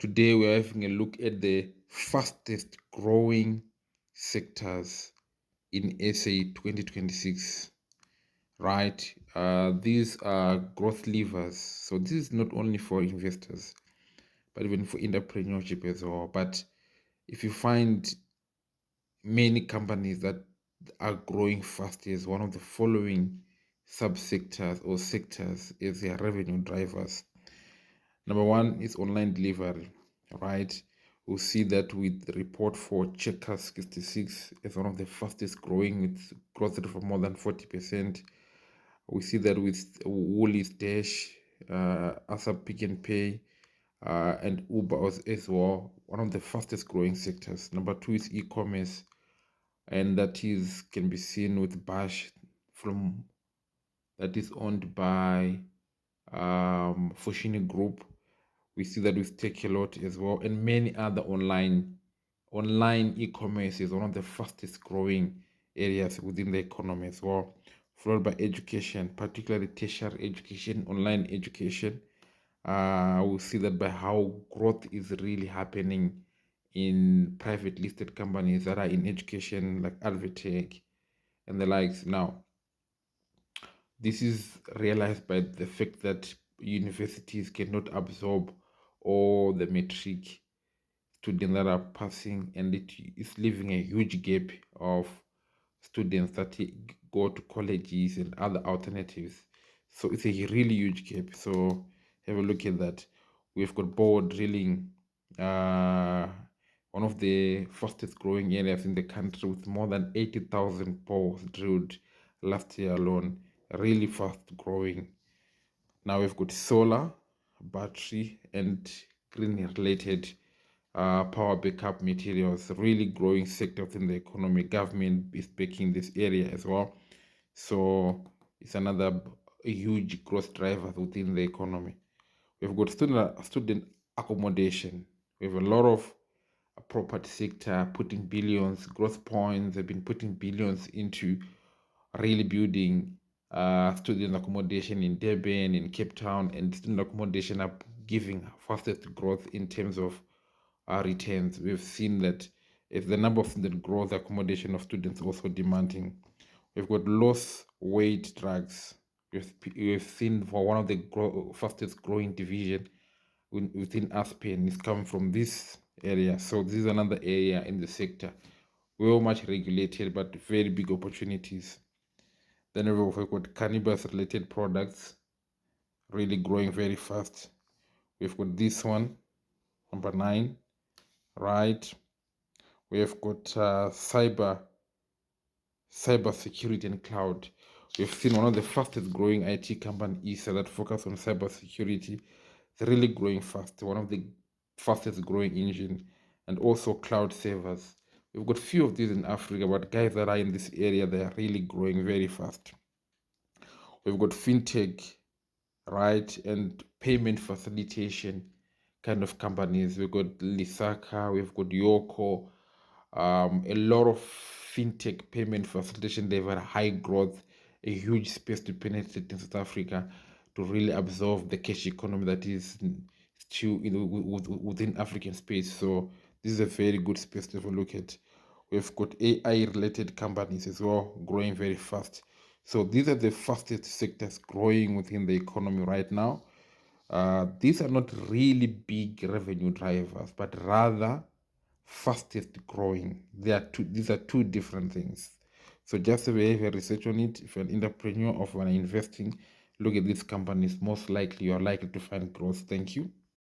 Today we're having a look at the fastest growing sectors in SA 2026, right? These are growth levers. So this is not only for investors, but even for entrepreneurship as well. But if you find many companies that are growing fast as one of the following subsectors or sectors as their revenue drivers. Number one is online delivery, right? We'll see that with the report for Checkers 66 as one of the fastest growing with growth rate of more than 40%. We see that with Woolies Dash, ASAP Pick and Pay, and Uber as well, one of the fastest growing sectors. Number two is e-commerce, and that is can be seen with Bash from that is owned by Foschini Group. We see that with Takealot as well, and many other online e-commerce is one of the fastest growing areas within the economy as well, followed by education, particularly tertiary education, online education. We see that by how growth is really happening in private listed companies that are in education, like Alvitech and the likes. Now, this is realized by the fact that universities cannot absorb all the matric students that are passing, and it is leaving a huge gap of students that go to colleges and other alternatives. So it's a really huge gap. So have a look at that. We've got bore drilling, one of the fastest growing areas in the country with more than 80,000 bores drilled last year alone. Really fast growing. Now we've got solar, battery, and green related power backup materials, really growing sector within the economy. Government is backing this area as well. So it's another huge growth driver within the economy. We've got student accommodation. We have a lot of property sector putting billions, growth points. They've been putting billions into really building student accommodation in Durban, in Cape Town, and student accommodation are giving fastest growth in terms of returns. We've seen that if the number of student growth, accommodation of students also demanding. We've got loss weight drugs. We've seen for one of the fastest growing division within Aspen is coming from this area. So this is another area in the sector. We're much regulated, but very big opportunities. Then we've got cannabis related products really growing very fast. We've got this one, number 9, right? We have got cyber security and cloud. We've seen one of the fastest growing IT companies that focus on cyber security. It's really growing fast, one of the fastest growing engine, and also cloud servers. We've got few of these in Africa, but guys that are in this area, they are really growing very fast. We've got fintech, right, and payment facilitation kind of companies. We've got Lisaka, we've got Yoko, a lot of fintech payment facilitation. They've had high growth, a huge space to penetrate in South Africa to really absorb the cash economy that is still within African space. So this is a very good space to have a look at. We've got AI related companies as well, growing very fast. So these are the fastest sectors growing within the economy right now. These are not really big revenue drivers, but rather fastest growing. These are two different things. So just have a research on it. If you're an entrepreneur or if you're investing, look at these companies. Most likely you're likely to find growth. Thank you.